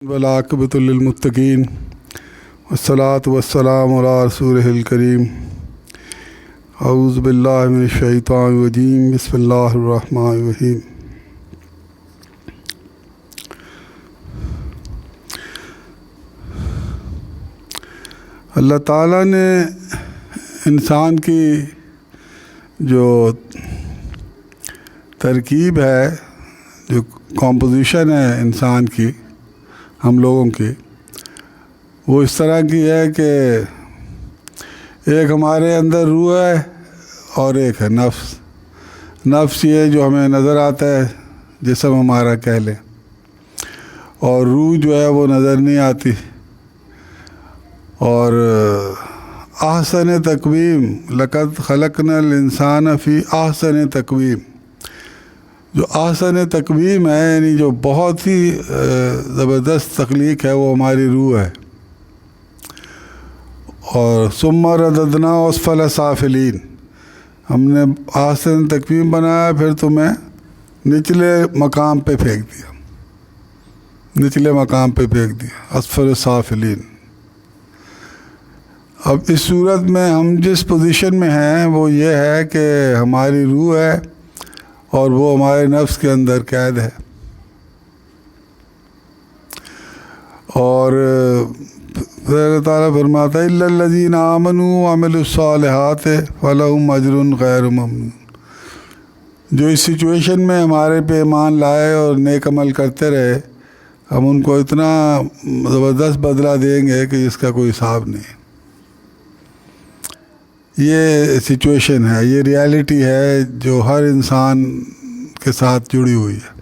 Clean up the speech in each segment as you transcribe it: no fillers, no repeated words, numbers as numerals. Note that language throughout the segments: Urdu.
والعاقبۃ للمتقین والصلاۃ والسلام علی رسولہ الکریم اعوذ باللہ من الشیطان الرجیم بسم اللہ الرحمن الرحیم اللہ تعالیٰ نے انسان کی جو ترکیب ہے، جو کمپوزیشن ہے انسان کی، ہم لوگوں کی، وہ اس طرح کی ہے کہ ایک ہمارے اندر روح ہے اور ایک ہے نفس۔ نفس یہ جو ہمیں نظر آتا ہے، جسم ہمارا کہہ لیں، اور روح جو ہے وہ نظر نہیں آتی۔ اور احسن تقویم، لقد خلقنا الانسان فی احسن تقویم، جو احسن تقویم ہے، یعنی جو بہت ہی زبردست تخلیق ہے، وہ ہماری روح ہے۔ اور ثم رددنا اسفل سافلین، ہم نے احسن تقویم بنایا، پھر تمہیں نچلے مقام پہ پھینک دیا، نچلے مقام پہ پھینک دیا، اسفل سافلین۔ اب اس صورت میں ہم جس پوزیشن میں ہیں وہ یہ ہے کہ ہماری روح ہے اور وہ ہمارے نفس کے اندر قید ہے۔ اور پھر اللہ تعالیٰ فرماتا ہے الا الذین آمنوا وعملوا الصالحات فلہم اجر غیر ممنون۔ جو اس سچویشن میں ہمارے پہ ایمان لائے اور نیک عمل کرتے رہے، ہم ان کو اتنا زبردست بدلہ دیں گے کہ جس کا کوئی حساب نہیں۔ یہ سچویشن ہے، یہ ریالٹی ہے جو ہر انسان کے ساتھ جڑی ہوئی ہے۔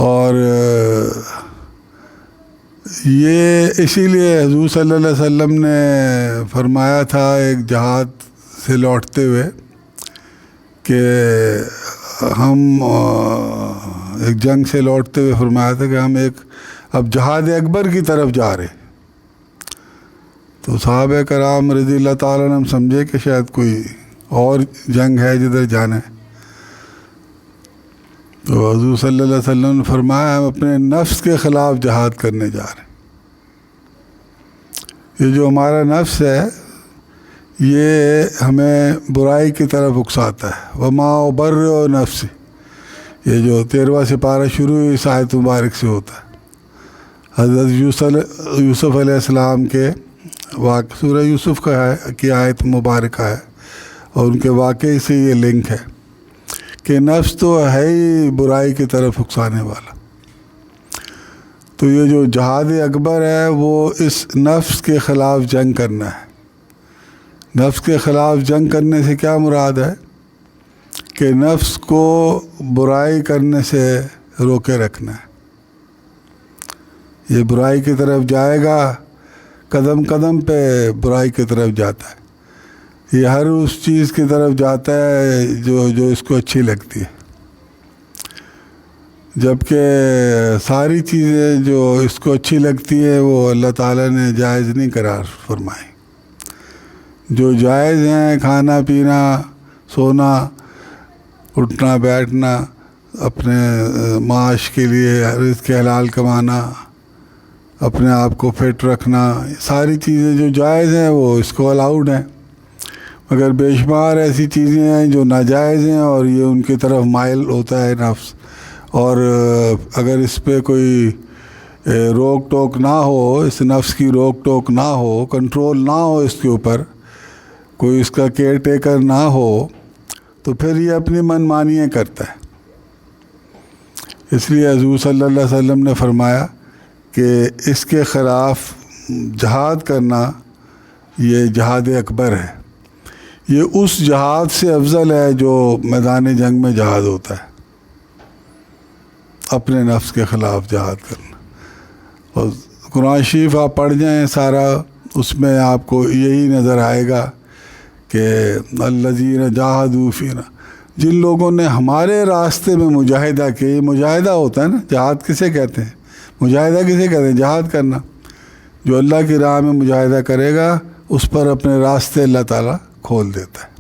اور یہ اسی لیے حضور صلی اللہ علیہ وسلم نے فرمایا تھا ایک جہاد سے لوٹتے ہوئے کہ ہم ایک جنگ سے لوٹتے ہوئے فرمایا تھا کہ ہم اب جہاد اکبر کی طرف جا رہے۔ تو صحابہ کرام رضی اللہ تعالیٰ عنہ سمجھے کہ شاید کوئی اور جنگ ہے جدھر جانا ہے۔ تو حضور صلی اللہ علیہ وسلم نے فرمایا ہم اپنے نفس کے خلاف جہاد کرنے جا رہے ہیں۔ یہ جو ہمارا نفس ہے، یہ ہمیں برائی کی طرف اکساتا ہے۔ وما ابرئ نفسی، یہ جو 13واں سپارہ شروع ہوئی اس آیت مبارک سے ہوتا ہے۔ حضرت یوسف علیہ السلام کے سورہ یوسف کی آیت مبارکہ ہے، اور ان کے واقعے سے یہ لنک ہے کہ نفس تو ہے ہی برائی کی طرف اکسانے والا۔ تو یہ جو جہاد اکبر ہے وہ اس نفس کے خلاف جنگ کرنا ہے۔ نفس کے خلاف جنگ کرنے سے کیا مراد ہے کہ نفس کو برائی کرنے سے روکے رکھنا ہے۔ یہ برائی کی طرف جائے گا، قدم قدم پہ برائی کی طرف جاتا ہے۔ یہ ہر اس چیز کی طرف جاتا ہے جو اس کو اچھی لگتی ہے، جبکہ ساری چیزیں جو اس کو اچھی لگتی ہے وہ اللہ تعالیٰ نے جائز نہیں قرار فرمائی۔ جو جائز ہیں، کھانا پینا، سونا، اٹھنا بیٹھنا، اپنے معاش کے لیے رزق حلال کمانا، اپنے آپ کو فٹ رکھنا، ساری چیزیں جو جائز ہیں وہ اس کو الاؤڈ ہیں۔ مگر بے شمار ایسی چیزیں ہیں جو ناجائز ہیں، اور یہ ان کی طرف مائل ہوتا ہے نفس۔ اور اگر اس پہ کوئی روک ٹوک نہ ہو، اس نفس کی روک ٹوک نہ ہو، کنٹرول نہ ہو، اس کے اوپر کوئی اس کا کیئر ٹیکر نہ ہو، تو پھر یہ اپنی من مانیاں کرتا ہے۔ اس لیے حضور صلی اللہ علیہ وسلم نے فرمایا کہ اس کے خلاف جہاد کرنا یہ جہاد اکبر ہے۔ یہ اس جہاد سے افضل ہے جو میدان جنگ میں جہاد ہوتا ہے، اپنے نفس کے خلاف جہاد کرنا۔ اور قرآن شریف آپ پڑھ جائیں سارا، اس میں آپ کو یہی نظر آئے گا کہ الذین جاہدوا فینا، جن لوگوں نے ہمارے راستے میں مجاہدہ کیا۔ مجاہدہ ہوتا ہے نا، جہاد کسے کہتے ہیں؟ مجاہدہ کسے کہتے ہیں؟ جہاد کرنا۔ جو اللہ کی راہ میں مجاہدہ کرے گا، اس پر اپنے راستے اللہ تعالیٰ کھول دیتا ہے۔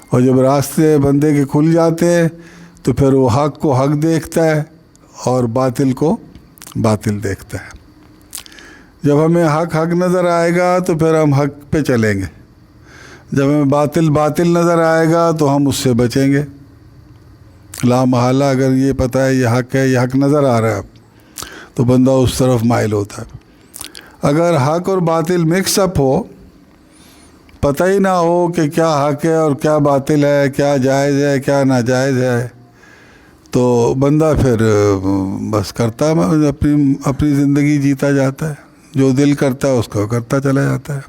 اور جب راستے بندے کے کھل جاتے ہیں تو پھر وہ حق کو حق دیکھتا ہے اور باطل کو باطل دیکھتا ہے. جب ہمیں حق نظر آئے گا تو پھر ہم حق پہ چلیں گے. جب ہمیں باطل نظر آئے گا تو ہم اس سے بچیں گے. لا محالہ اگر یہ پتہ ہے یہ حق نظر آ رہا ہے تو بندہ اس طرف مائل ہوتا ہے. اگر حق اور باطل مکس اپ ہو، پتہ ہی نہ ہو کہ کیا حق ہے اور کیا باطل ہے، کیا جائز ہے کیا ناجائز ہے، تو بندہ پھر بس کرتا اپنی زندگی جیتا جاتا ہے. جو دل کرتا ہے اس کو کرتا چلا جاتا ہے.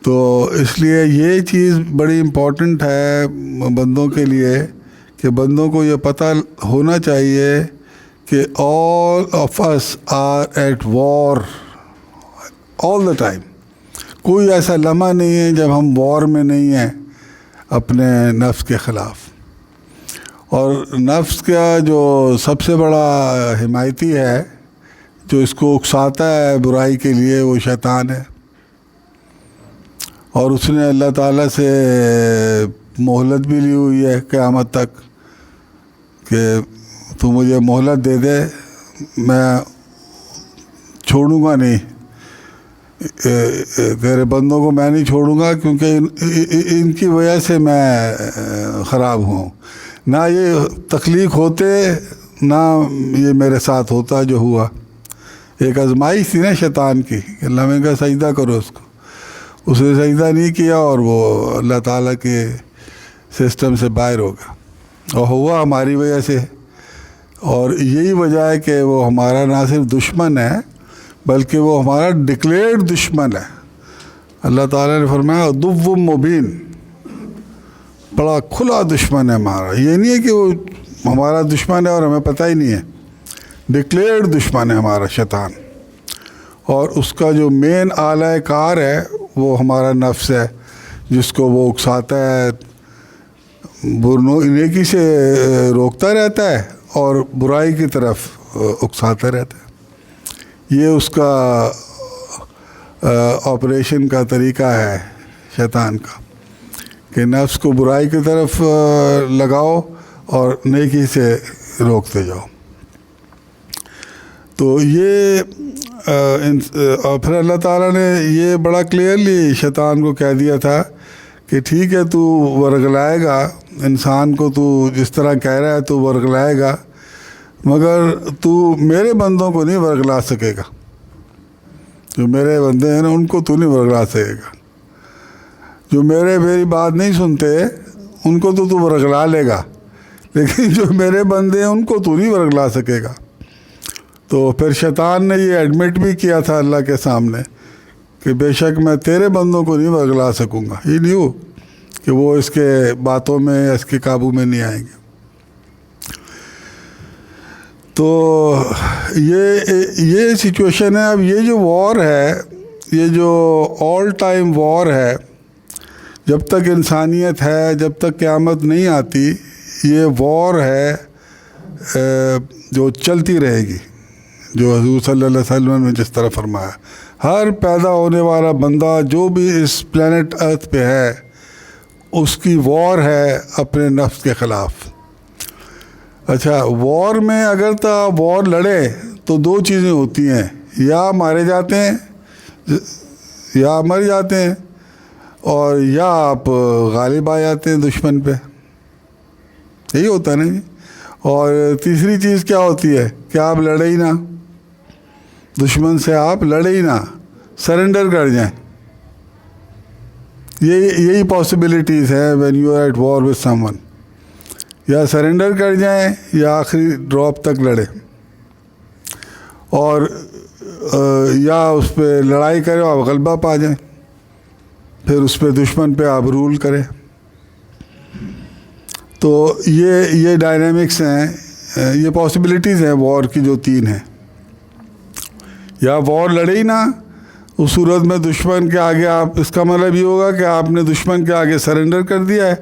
تو اس لیے یہ چیز بڑی امپورٹنٹ ہے بندوں کے لیے کہ بندوں کو یہ پتہ ہونا چاہیے کہ all of us are at war all the time. کوئی ایسا لمحہ نہیں ہے جب ہم وار میں نہیں ہیں اپنے نفس کے خلاف. اور نفس کا جو سب سے بڑا حمایتی ہے جو اس کو اکساتا ہے برائی کے لیے وہ شیطان ہے. اور اس نے اللہ تعالیٰ سے مہلت بھی لی ہوئی ہے قیامت تک کہ تو مجھے مہلت دے دے، میں چھوڑوں گا نہیں، تیرے بندوں کو میں نہیں چھوڑوں گا کیونکہ ان کی وجہ سے میں خراب ہوں. نہ یہ تخلیق ہوتے نہ یہ میرے ساتھ ہوتا جو ہوا. ایک آزمائش تھی نا شیطان کی کہ اللہ میں کہا سجدہ کرو اس کو، اس نے سجدہ نہیں کیا اور وہ اللہ تعالیٰ کے سسٹم سے باہر ہو گیا اور ہوا ہماری وجہ سے. اور یہی وجہ ہے کہ وہ ہمارا نہ صرف دشمن ہے بلکہ وہ ہمارا ڈکلیئرڈ دشمن ہے. اللہ تعالیٰ نے فرمایا عدو مبین، بڑا کھلا دشمن ہے ہمارا. یہ نہیں ہے کہ وہ ہمارا دشمن ہے اور ہمیں پتہ ہی نہیں ہے. ڈکلیئرڈ دشمن ہے ہمارا شیطان. اور اس کا جو مین آلہ کار ہے وہ ہمارا نفس ہے جس کو وہ اکساتا ہے، نیکی سے روکتا رہتا ہے اور برائی کی طرف اکساتا رہتا ہے. یہ اس کا آپریشن کا طریقہ ہے شیطان کا کہ نفس کو برائی کی طرف لگاؤ اور نیکی سے روکتے جاؤ. تو یہ اور پھر اللہ تعالیٰ نے یہ بڑا کلیئرلی شیطان کو کہہ دیا تھا کہ ٹھیک ہے تو ورگلائے گا انسان کو، تو جس طرح کہہ رہا ہے تو ورگلائے گا، مگر تو میرے بندوں کو نہیں ورگلا سکے گا. جو میرے بندے ہیں نا ان کو تو نہیں ورگلا سکے گا. جو میری بات نہیں سنتے ان کو تو ورگلا لے گا، لیکن جو میرے بندے ہیں ان کو تو نہیں ورگلا سکے گا. تو پھر شیطان نے یہ ایڈمٹ بھی کیا تھا اللہ کے سامنے کہ بے شک میں تیرے بندوں کو نہیں ورگلا سکوں گا. یہ نہیں ہو کہ وہ اس کے باتوں میں یا اس کے قابو میں نہیں آئیں گے. تو یہ سچویشن ہے. اب یہ جو وار ہے، یہ جو آل ٹائم وار ہے، جب تک انسانیت ہے، جب تک قیامت نہیں آتی، یہ وار ہے جو چلتی رہے گی. جو حضور صلی اللہ علیہ وسلم نے جس طرح فرمایا، ہر پیدا ہونے والا بندہ جو بھی اس پلانٹ ارتھ پہ ہے اس کی وار ہے اپنے نفس کے خلاف. اچھا، وار میں اگر تو وار لڑے تو دو چیزیں ہوتی ہیں، یا مارے جاتے ہیں یا مر جاتے ہیں، اور یا آپ غالب آ جاتے ہیں دشمن پہ. یہی ہوتا ہے نا جی. اور تیسری چیز کیا ہوتی ہے کہ آپ لڑے ہی نہ، دشمن سے آپ لڑے ہی نہ، سرنڈر کر جائیں. یہی پاسبلٹیز ہیں when you are at war with someone. یا سرنڈر کر جائیں یا آخری ڈراپ تک لڑے، اور یا اس پہ لڑائی کرے اور آپ غلبہ پا جائیں، پھر اس پہ دشمن پہ آپ رول کریں. تو یہ ڈائنامکس ہیں، یہ پاسبلٹیز ہیں وار کی جو تین ہیں. یا وار لڑے ہی نہ، اس صورت میں دشمن کے آگے آپ، اس کا مطلب یہ ہوگا کہ آپ نے دشمن کے آگے سرنڈر کر دیا ہے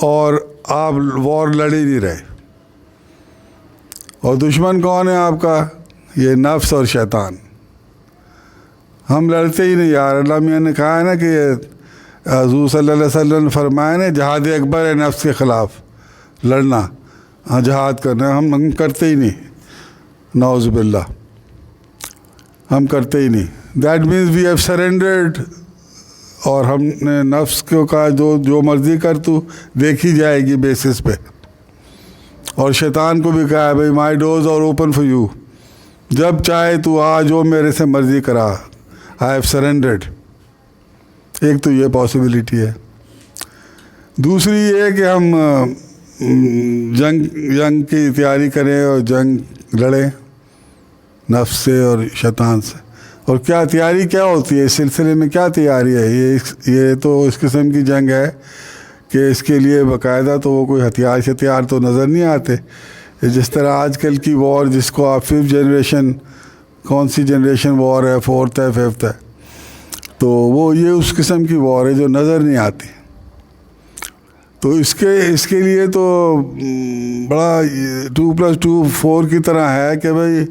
اور آپ وار لڑ ہی نہیں رہے. اور دشمن کون ہے آپ کا؟ یہ نفس اور شیطان. ہم لڑتے ہی نہیں یار. اللہ میاں نے کہا ہے نا کہ حضور صلی اللہ علیہ وسلم نے فرمایا نا جہاد اکبر ہے نفس کے خلاف لڑنا. ہاں جہاد کرنا ہے، ہم کرتے ہی نہیں، نعوذ باللہ، ہم کرتے ہی نہیں. That means we have surrendered. اور ہم نے نفس کو کہا جو مرضی کر تو دیکھی جائے گی بیسس پہ. اور شیطان کو بھی کہا ہے بھائی my doors are open for you, جب چاہے تو آ، جو میرے سے مرضی کرا، آئی ہیو سرینڈرڈ. ایک تو یہ پاسبلٹی ہے. دوسری یہ کہ ہم جنگ کی تیاری کریں اور جنگ لڑیں نفس سے اور شیطان سے. اور کیا تیاری کیا ہوتی ہے اس سلسلے میں؟ کیا تیاری ہے؟ یہ تو اس قسم کی جنگ ہے کہ اس کے لیے باقاعدہ تو وہ کوئی ہتھیار تو نظر نہیں آتے. جس طرح آج کل کی وار، جس کو آپ 5th جنریشن، کون سی جنریشن وار ہے، 4th ہے، 5th ہے، تو وہ یہ اس قسم کی وار ہے جو نظر نہیں آتی. تو اس کے لیے تو بڑا 2+2 4 کی طرح ہے کہ بھائی،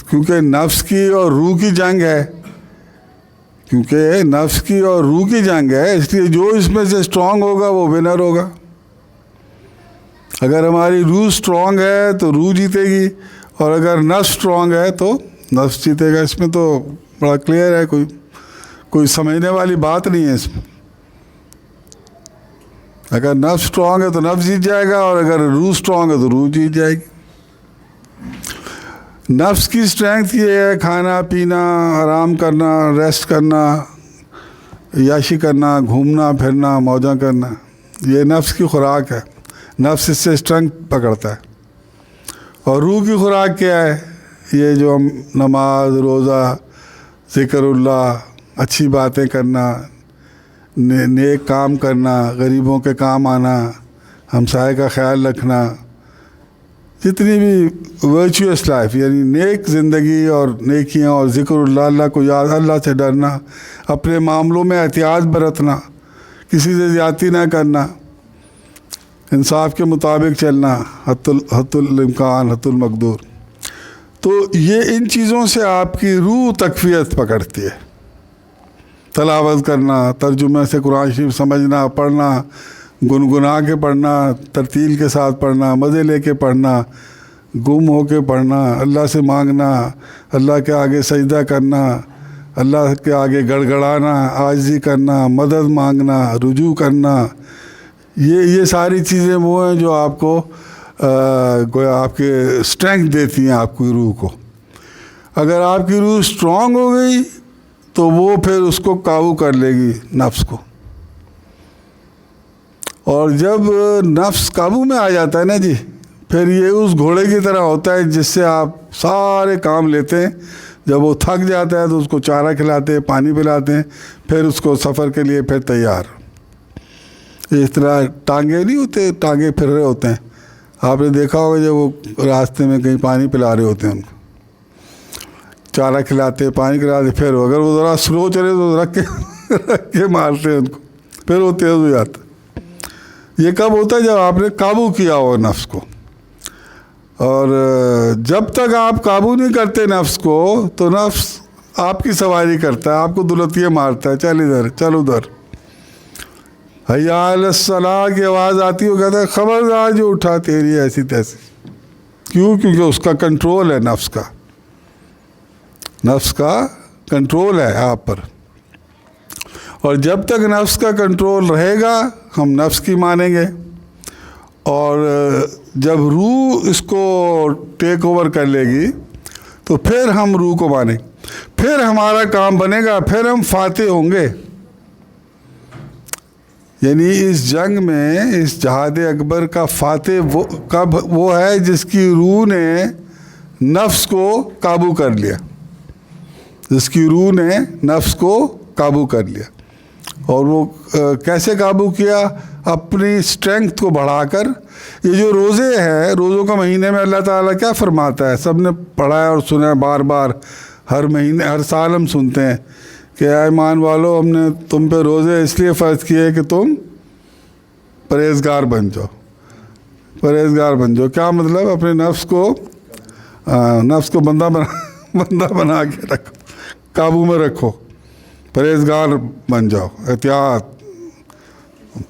کیونکہ نفس کی اور روح کی جنگ ہے، کیونکہ نفس کی اور روح کی جنگ ہے، اس لیے جو اس میں سے اسٹرانگ ہوگا وہ ونر ہوگا. اگر ہماری روح اسٹرانگ ہے تو روح جیتے گی، اور اگر نفس اسٹرانگ ہے تو نفس جیتے گا. اس میں تو بڑا کلیئر ہے، کوئی سمجھنے والی بات نہیں ہے اس میں. اگر نفس اسٹرانگ ہے تو نفس جیت جائے گا، اور اگر روح اسٹرانگ ہے تو روح جیت جائے گی. نفس کی اسٹرینگتھ یہ ہے کھانا پینا، آرام کرنا، ریسٹ کرنا، عیاشی کرنا، گھومنا پھرنا، موجاں کرنا. یہ نفس کی خوراک ہے. نفس اس سے اسٹرینگتھ پکڑتا ہے. اور روح کی خوراک کیا ہے؟ یہ جو ہم نماز، روزہ، ذکر اللہ، اچھی باتیں کرنا، نیک کام کرنا، غریبوں کے کام آنا، ہمسائے کا خیال رکھنا، جتنی بھی ورچوئس لائف، یعنی نیک زندگی اور نیکیاں اور ذکر اللہ، اللہ کو یاد، اللہ سے ڈرنا، اپنے معاملوں میں احتیاط برتنا، کسی سے زیادتی نہ کرنا، انصاف کے مطابق چلنا، حد الامکان حد المقدور. تو یہ ان چیزوں سے آپ کی روح تقویت پکڑتی ہے. تلاوت کرنا، ترجمے سے قرآن شریف سمجھنا، پڑھنا، گنگنا کے پڑھنا، ترتیل کے ساتھ پڑھنا، مزے لے کے پڑھنا، گم ہو کے پڑھنا، اللہ سے مانگنا، اللہ کے آگے سجدہ کرنا، اللہ کے آگے گڑگڑانا، عاجزی کرنا، مدد مانگنا، رجوع کرنا. یہ ساری چیزیں وہ ہیں جو آپ کو آپ کے اسٹرینگتھ دیتی ہیں آپ کی روح کو. اگر آپ کی روح اسٹرانگ ہو گئی تو وہ پھر اس کو قابو کر لے گی، نفس کو. اور جب نفس قابو میں آ جاتا ہے نا جی، پھر یہ اس گھوڑے کی طرح ہوتا ہے جس سے آپ سارے کام لیتے ہیں. جب وہ تھک جاتا ہے تو اس کو چارہ کھلاتے ہیں، پانی پلاتے ہیں، پھر اس کو سفر کے لیے پھر تیار. اس طرح ٹانگے نہیں ہوتے، ٹانگے پھر رہے ہوتے ہیں. آپ نے دیکھا ہوگا جب وہ راستے میں کہیں پانی پلا رہے ہوتے ہیں، ان کو چارہ کھلاتے، پانی کھلاتے، پھر اگر وہ ذرا سلو چلے تو رکھ کے مارتے ہیں ان کو، پھر وہ تیز ہو جاتا. یہ کب ہوتا ہے؟ جب آپ نے قابو کیا ہو نفس کو. اور جب تک آپ قابو نہیں کرتے نفس کو تو نفس آپ کی سواری کرتا ہے، آپ کو دلتیے مارتا ہے، چل ادھر، چل ادھر. حی علی الصلاح کی آواز آتی ہے، وہ کہتا ہے خبردار جو اٹھا تیری ایسی تیسی. کیوں؟ کیونکہ اس کا کنٹرول ہے، نفس کا کنٹرول ہے آپ پر. اور جب تک نفس کا کنٹرول رہے گا ہم نفس کی مانیں گے. اور جب روح اس کو ٹیک اوور کر لے گی تو پھر ہم روح کو مانیں، پھر ہمارا کام بنے گا، پھر ہم فاتح ہوں گے. یعنی اس جنگ میں، اس جہاد اکبر کا فاتح وہ ہے جس کی روح نے نفس کو قابو کر لیا، جس کی روح نے نفس کو قابو کر لیا. اور وہ کیسے قابو کیا؟ اپنی اسٹرینگتھ کو بڑھا کر. یہ جو روزے ہیں، روزوں کا مہینے میں اللہ تعالیٰ کیا فرماتا ہے؟ سب نے پڑھا ہے اور سنا ہے، بار بار ہر مہینے، ہر سال ہم سنتے ہیں کہ اے ایمان والو، ہم نے تم پہ روزے اس لیے فرض کیے کہ تم پرہیزگار بن جاؤ. پرہیزگار بن جاؤ کیا مطلب؟ اپنے نفس کو بندہ بنا کے رکھو، قابو میں رکھو، پرہیزگار بن جاؤ.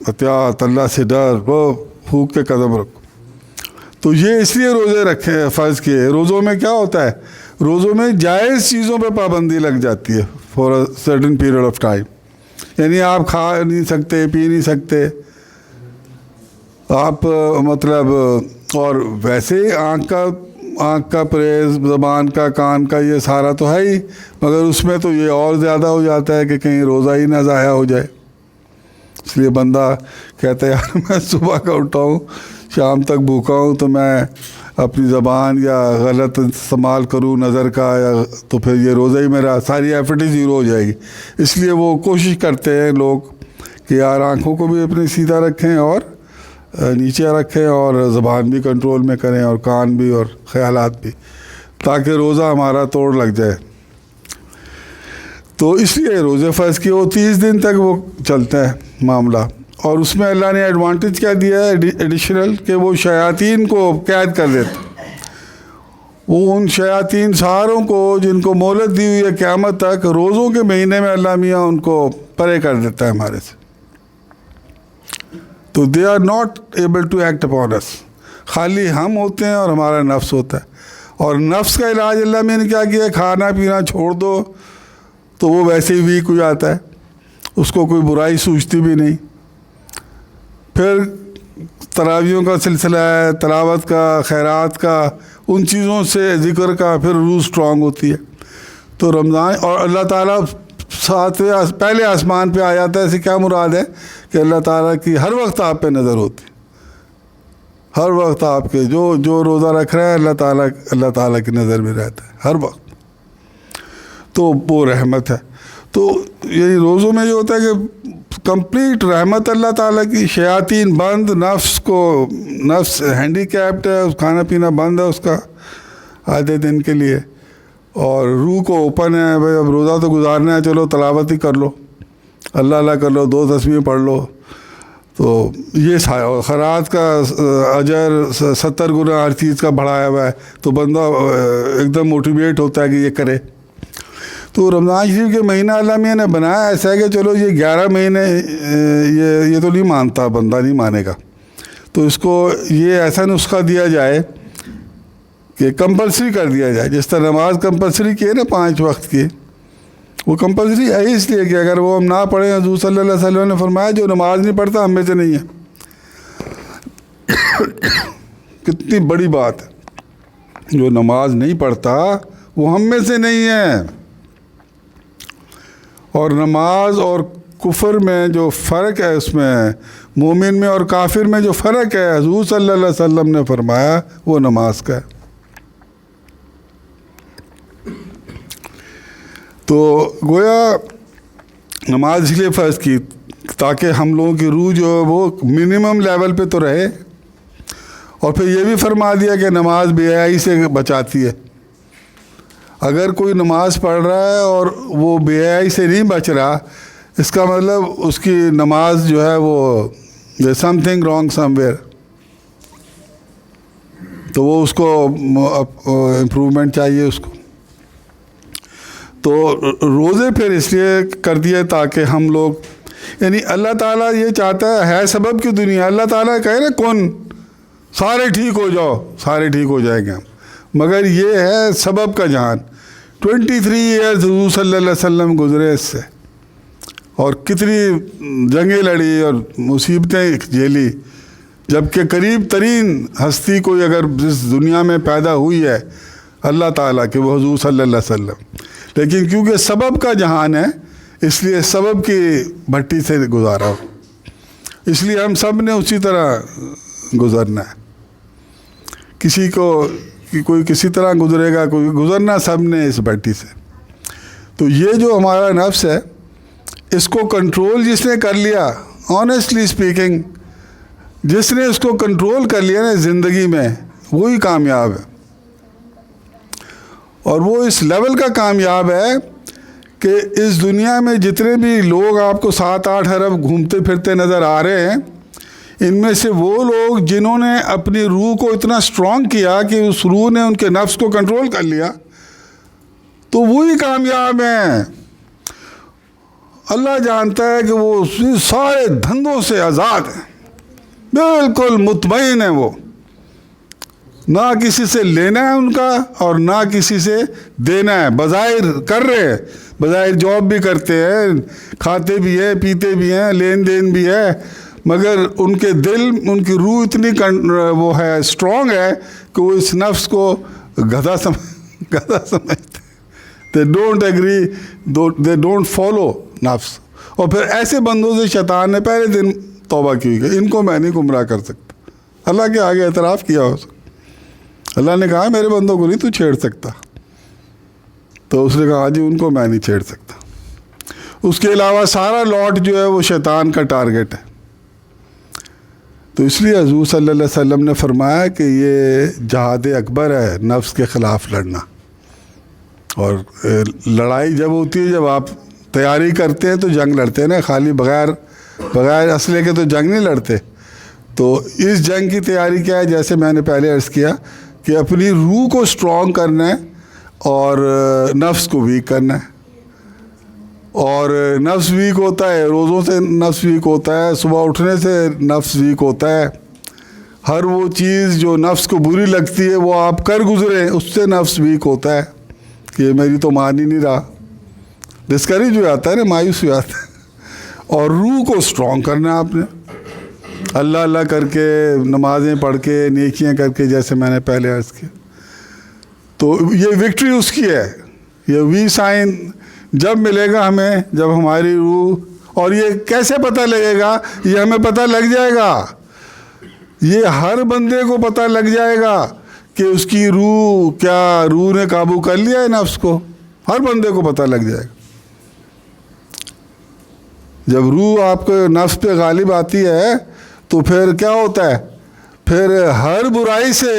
احتیاط، اللہ سے ڈر، وہ پھونک کے قدم رکھو. تو یہ اس لیے روزے رکھے فرض کیے. روزوں میں کیا ہوتا ہے, روزوں میں جائز چیزوں پہ پابندی لگ جاتی ہے for a certain period of time. یعنی آپ کھا نہیں سکتے, پی نہیں سکتے آپ, مطلب, اور ویسے ہی آنکھ کا پرہیز, زبان کا, کان کا, یہ سارا تو ہے ہی, مگر اس میں تو یہ اور زیادہ ہو جاتا ہے کہ کہیں روزہ ہی نہ ضائع ہو جائے. اس لیے بندہ کہتا ہے یار میں صبح کا اٹھا ہوں, شام تک بھوکا ہوں, تو میں اپنی زبان یا غلط استعمال کروں نظر کا, یا تو پھر یہ روزہ ہی میرا ساری ایفرٹ ہی زیرو ہو جائے گی. اس لیے وہ کوشش کرتے ہیں لوگ کہ یار آنکھوں کو بھی اپنے سیدھا رکھیں اور نیچے رکھیں, اور زبان بھی کنٹرول میں کریں, اور کان بھی, اور خیالات بھی, تاکہ روزہ ہمارا توڑ لگ جائے. تو اس لیے روزے فرض کیے, وہ 30 دن تک وہ چلتا ہے معاملہ. اور اس میں اللہ نے ایڈوانٹیج کیا دیا ہے ایڈیشنل, کہ وہ شیاطین کو قید کر دیتے. وہ ان شیاطین ساروں کو جن کو مہلت دی ہوئی ہے قیامت تک, روزوں کے مہینے میں اللہ میاں ان کو پرے کر دیتا ہے ہمارے سے. تو they are not able to act upon us. خالی ہم ہوتے ہیں اور ہمارا نفس ہوتا ہے. اور نفس کا علاج اللہ میں نے کیا کیا ہے, کھانا پینا چھوڑ دو تو وہ ویسے ہی ویک ہو جاتا ہے, اس کو کوئی برائی سوچتی بھی نہیں. پھر تراویحوں کا سلسلہ ہے, تلاوت کا, خیرات کا, ان چیزوں سے, ذکر کا, پھر روح اسٹرانگ ہوتی ہے. تو رمضان, اور اللہ تعالیٰ پہلے آسمان پہ آ جاتا ہے. اسے کیا مراد ہے کہ اللہ تعالیٰ کی ہر وقت آپ پہ نظر ہوتی, ہر وقت آپ کے جو روزہ رکھ رہا ہے اللہ تعالیٰ کی نظر میں رہتا ہے ہر وقت. تو وہ رحمت ہے. تو یہی روزوں میں جو ہوتا ہے کہ کمپلیٹ رحمت اللہ تعالیٰ کی, شیاطین بند, نفس ہینڈی کیپڈ ہے, کھانا پینا بند ہے اس کا آدھے دن کے لیے, اور روح کو اوپن ہے. بھائی اب روزہ تو گزارنا ہے, چلو تلاوت ہی کر لو, اللہ کر لو, 2 تسبیح پڑھ لو. تو یہ خیرات کا اجر 70 گنا ہر چیز کا بڑھایا ہوا ہے, تو بندہ ایک دم موٹیویٹ ہوتا ہے کہ یہ کرے. تو رمضان شریف کے مہینہ اللہ میاں نے بنایا ایسا ہے کہ چلو یہ 11 مہینے یہ تو نہیں مانتا, بندہ نہیں مانے گا, تو اس کو یہ ایسا نسخہ دیا جائے کہ کمپلسری کر دیا جائے. جس طرح نماز کمپلسری کی ہے نا 5 وقت کی, وہ کمپلسری ہے اس لیے کہ اگر وہ ہم نہ پڑھیں, حضور صلی اللہ علیہ وسلم نے فرمایا جو نماز نہیں پڑھتا ہم میں سے نہیں ہے. کتنی بڑی بات ہے, جو نماز نہیں پڑھتا وہ ہم میں سے نہیں ہے. اور نماز اور کفر میں جو فرق ہے, اس میں مومن میں اور کافر میں جو فرق ہے, حضور صلی اللہ علیہ وسلم نے فرمایا وہ نماز کا ہے. تو گویا نماز اس لیے فرض کی تاکہ ہم لوگوں کی روح جو ہے وہ منیمم لیول پہ تو رہے. اور پھر یہ بھی فرما دیا کہ نماز بے حیائی سے بچاتی ہے. اگر کوئی نماز پڑھ رہا ہے اور وہ بے حیائی سے نہیں بچ رہا, اس کا مطلب اس کی نماز جو ہے وہ some thing wrong some where, تو وہ اس کو امپروومنٹ چاہیے اس کو. تو روزے پھر اس لیے کر دیے تاکہ ہم لوگ, یعنی اللہ تعالیٰ یہ چاہتا ہے سبب کی دنیا. اللہ تعالیٰ کہے نا کون, سارے ٹھیک ہو جاؤ, سارے ٹھیک ہو جائیں گے, مگر یہ ہے سبب کا جہان. 23 ایئرز حضور صلی اللہ علیہ وسلم گزرے اس سے, اور کتنی جنگیں لڑی اور مصیبتیں جھیلی, جبکہ قریب ترین ہستی کوئی اگر جس دنیا میں پیدا ہوئی ہے اللہ تعالیٰ کہ وہ حضور صلی اللہ علیہ وسلم. لیکن کیونکہ سبب کا جہان ہے اس لیے سبب کی بھٹی سے گزارا ہو, اس لیے ہم سب نے اسی طرح گزرنا ہے. کسی کو کوئی کسی طرح گزرے گا, کوئی گزرنا سب نے اس بھٹی سے. تو یہ جو ہمارا نفس ہے اس کو کنٹرول جس نے کر لیا, آنیسٹلی اسپیکنگ, جس نے اس کو کنٹرول کر لیا نا زندگی میں, وہی کامیاب ہے. اور وہ اس لیول کا کامیاب ہے کہ اس دنیا میں جتنے بھی لوگ آپ کو 7-8 ارب گھومتے پھرتے نظر آ رہے ہیں, ان میں سے وہ لوگ جنہوں نے اپنی روح کو اتنا اسٹرانگ کیا کہ اس روح نے ان کے نفس کو کنٹرول کر لیا, تو وہی کامیاب ہیں. اللہ جانتا ہے کہ وہ سارے دھندوں سے آزاد ہیں, بالکل مطمئن ہیں وہ نہ کسی سے لینا ہے ان کا اور نہ کسی سے دینا ہے. بظاہر کر رہے ہیں, بظاہر جاب بھی کرتے ہیں, کھاتے بھی ہیں, پیتے بھی ہیں, لین دین بھی ہے, مگر ان کے دل, ان کی روح اتنی وہ ہے, اسٹرانگ ہے کہ وہ اس نفس کو گدھا سمجھتے. They don't agree, they don't follow نفس. اور پھر ایسے بندوں سے شیطان نے پہلے دن توبہ کی کہ ان کو میں نہیں گمراہ کر سکتا. اللہ کے آگے اعتراف کیا ہو سکتا. اللہ نے کہا میرے بندوں کو نہیں تو چھیڑ سکتا. تو اس نے کہا جی ان کو میں نہیں چھیڑ سکتا. اس کے علاوہ سارا لاٹ جو ہے وہ شیطان کا ٹارگٹ ہے. تو اس لیے حضور صلی اللہ علیہ وسلم نے فرمایا کہ یہ جہاد اکبر ہے, نفس کے خلاف لڑنا. اور لڑائی جب ہوتی ہے, جب آپ تیاری کرتے ہیں تو جنگ لڑتے ہیں نا, خالی بغیر اسلحے کے تو جنگ نہیں لڑتے. تو اس جنگ کی تیاری کیا ہے, جیسے میں نے پہلے عرض کیا کہ اپنی روح کو اسٹرانگ کرنا ہے اور نفس کو ویک کرنا ہے. اور نفس ویک ہوتا ہے, روزوں سے نفس ویک ہوتا ہے, صبح اٹھنے سے نفس ویک ہوتا ہے. ہر وہ چیز جو نفس کو بری لگتی ہے وہ آپ کر گزرے, اس سے نفس ویک ہوتا ہے کہ میری تو مان ہی نہیں رہا. ڈسکریج ہو جاتا ہے نا, مایوس ہو جاتا ہے. اور روح کو اسٹرانگ کرنا ہے آپ نے, اللہ اللہ کر کے, نمازیں پڑھ کے, نیکیاں کر کے, جیسے میں نے پہلے عرض کیا. تو یہ وکٹری اس کی ہے. یہ وی سائن جب ملے گا ہمیں, جب ہماری روح, اور یہ کیسے پتہ لگے گا, یہ ہمیں پتہ لگ جائے گا, یہ ہر بندے کو پتہ لگ جائے گا کہ اس کی روح, کیا روح نے قابو کر لیا ہے نفس کو, ہر بندے کو پتہ لگ جائے گا. جب روح آپ کو نفس پہ غالب آتی ہے تو پھر کیا ہوتا ہے, پھر ہر برائی سے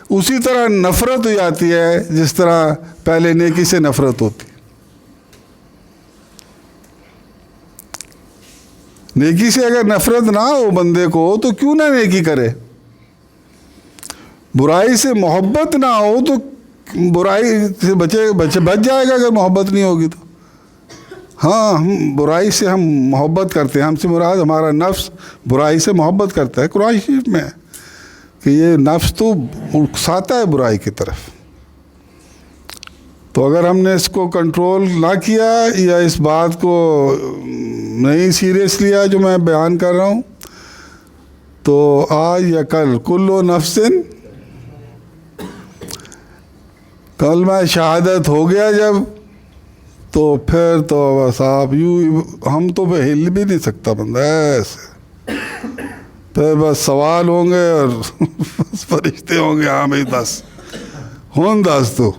اسی طرح نفرت ہو جاتی ہے جس طرح پہلے نیکی سے نفرت ہوتی. نیکی سے اگر نفرت نہ ہو بندے کو تو کیوں نہ نیکی کرے. برائی سے محبت نہ ہو تو برائی سے بچ جائے گا اگر محبت نہیں ہوگی تو. ہاں, ہم برائی سے ہم محبت کرتے ہیں, ہم سے مراد ہمارا نفس برائی سے محبت کرتا ہے. قرآن شریف میں کہ یہ نفس تو اکساتا ہے برائی کی طرف. تو اگر ہم نے اس کو کنٹرول نہ کیا یا اس بات کو نہیں سیریس لیا جو میں بیان کر رہا ہوں, تو آج یا کل کلو نفسن, کلمہ شہادت ہو گیا جب, تو پھر تو بس آپ یوں, ہم تو پہ ہل بھی نہیں سکتا بندہ ایسے. پھر بس سوال ہوں گے اور فرشتے ہوں گے, ہاں بھائی بس ہون دس تو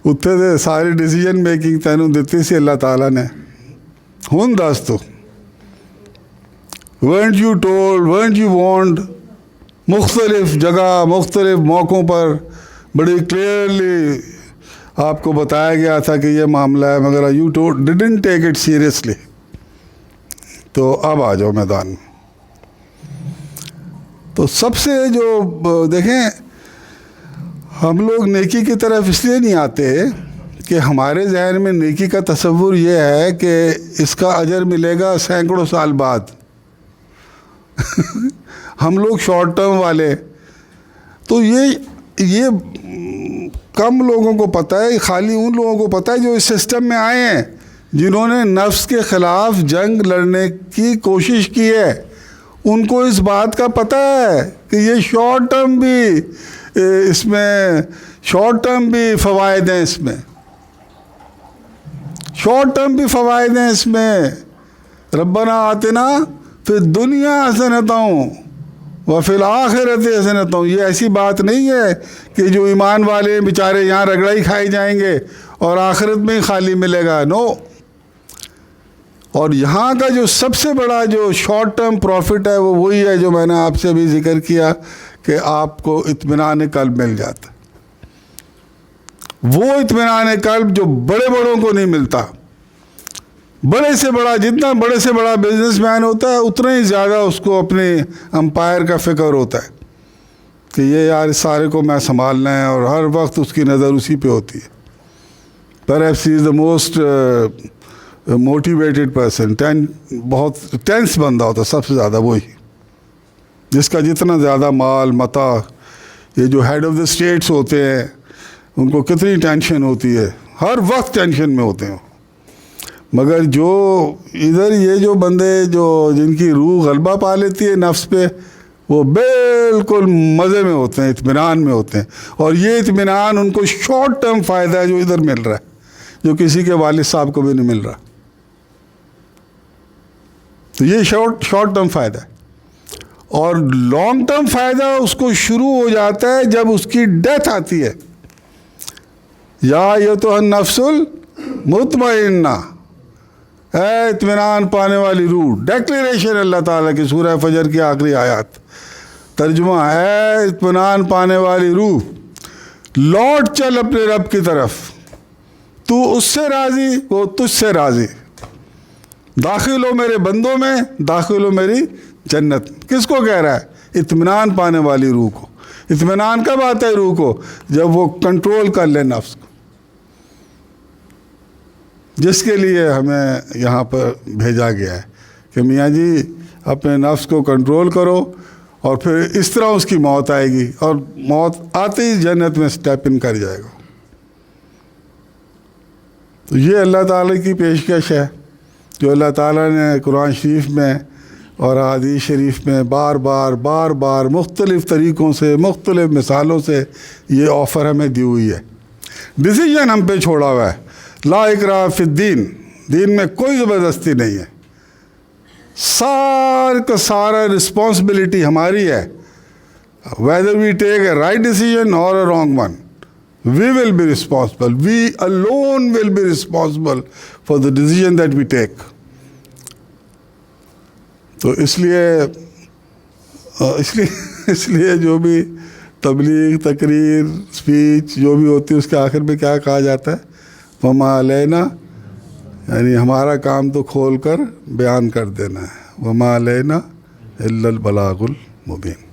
اتنے سے ساری ڈیسیجن میکنگ تینوں دیتی سی اللہ تعالیٰ نے, ہون دس تو weren't you told, weren't you warned. مختلف جگہ مختلف موقعوں پر بڑی کلیئرلی آپ کو بتایا گیا تھا کہ یہ معاملہ ہے, مگر you didn't take it seriously. تو اب آ جاؤ میدان میں. تو سب سے جو دیکھیں, ہم لوگ نیکی کی طرف اس لیے نہیں آتے کہ ہمارے ذہن میں نیکی کا تصور یہ ہے کہ اس کا اجر ملے گا سینکڑوں سال بعد. ہم لوگ شارٹ ٹرم والے, تو یہ کم لوگوں کو پتہ ہے, خالی ان لوگوں کو پتہ ہے جو اس سسٹم میں آئے ہیں, جنہوں نے نفس کے خلاف جنگ لڑنے کی کوشش کی ہے. ان کو اس بات کا پتہ ہے کہ یہ شارٹ ٹرم بھی, اس میں شارٹ ٹرم بھی فوائد ہیں, اس میں شارٹ ٹرم بھی فوائد ہیں اس میں. ربنا آتنا فی الدنیا حسنۃ وفی الآخرۃ حسنۃ. یہ ایسی بات نہیں ہے کہ جو ایمان والے بیچارے یہاں رگڑائی کھائی جائیں گے اور آخرت میں ہی خالی ملے گا, نو. اور یہاں کا جو سب سے بڑا جو شارٹ ٹرم پروفٹ ہے وہ وہی ہے جو میں نے آپ سے ابھی ذکر کیا کہ آپ کو اطمینان قلب مل جاتا. وہ اطمینان قلب جو بڑے بڑوں کو نہیں ملتا. بڑے سے بڑا, جتنا بڑے سے بڑا بزنس مین ہوتا ہے اتنا ہی زیادہ اس کو اپنے امپائر کا فکر ہوتا ہے کہ یہ یار اس سارے کو میں سنبھالنا ہے, اور ہر وقت اس کی نظر اسی پہ ہوتی ہے. Perhaps he is the most motivated person. بہت ٹینس بندہ ہوتا ہے سب سے زیادہ, وہی جس کا جتنا زیادہ مال متا یہ جو ہیڈ آف دا اسٹیٹس ہوتے ہیں ان کو کتنی ٹینشن ہوتی ہے، ہر وقت ٹینشن میں ہوتے ہیں، مگر جو ادھر یہ جو بندے جو جن کی روح غلبہ پا لیتی ہے نفس پہ، وہ بالکل مزے میں ہوتے ہیں، اطمینان میں ہوتے ہیں، اور یہ اطمینان ان کو شارٹ ٹرم فائدہ ہے جو ادھر مل رہا ہے، جو کسی کے والد صاحب کو بھی نہیں مل رہا. تو یہ شارٹ ٹرم فائدہ ہے. اور لانگ ٹرم فائدہ اس کو شروع ہو جاتا ہے جب اس کی ڈیتھ آتی ہے. یا ایتھا النفس المطمئنہ، اے اطمینان پانے والی روح. ڈیکلیریشن اللہ تعالیٰ کی سورہ فجر کی آخری آیات. ترجمہ، اے اطمینان پانے والی روح، لوٹ چل اپنے رب کی طرف، تو اس سے راضی وہ تجھ سے راضی. داخل ہو میرے بندوں میں، داخل ہو میری جنت. کس کو کہہ رہا ہے؟ اطمینان پانے والی روح کو. اطمینان کب آتا ہے روح کو؟ جب وہ کنٹرول کر لے نفس کو، جس کے لیے ہمیں یہاں پر بھیجا گیا ہے کہ میاں جی اپنے نفس کو کنٹرول کرو، اور پھر اس طرح اس کی موت آئے گی، اور موت آتے ہی جنت میں سٹیپ ان کر جائے گا. تو یہ اللہ تعالیٰ کی پیشکش ہے جو اللہ تعالیٰ نے قرآن شریف میں اور حدیث شریف میں بار بار مختلف طریقوں سے، مختلف مثالوں سے یہ آفر ہمیں دی ہوئی ہے. ڈیسیجن ہم پہ چھوڑا ہوا ہے. لا اکراہ فی الدین، دین میں کوئی زبردستی نہیں ہے. سارا رسپانسبلٹی ہماری ہے. whether we take a right decision or a wrong one, we will be responsible. We alone will be responsible for the decision that we take. تو اس لیے جو بھی تبلیغ، تقریر، اسپیچ جو بھی ہوتی ہے اس کے آخر میں کیا کہا جاتا ہے؟ وما علینا، یعنی ہمارا کام تو کھول کر بیان کر دینا ہے. وما علینا الا البلاغ المبین.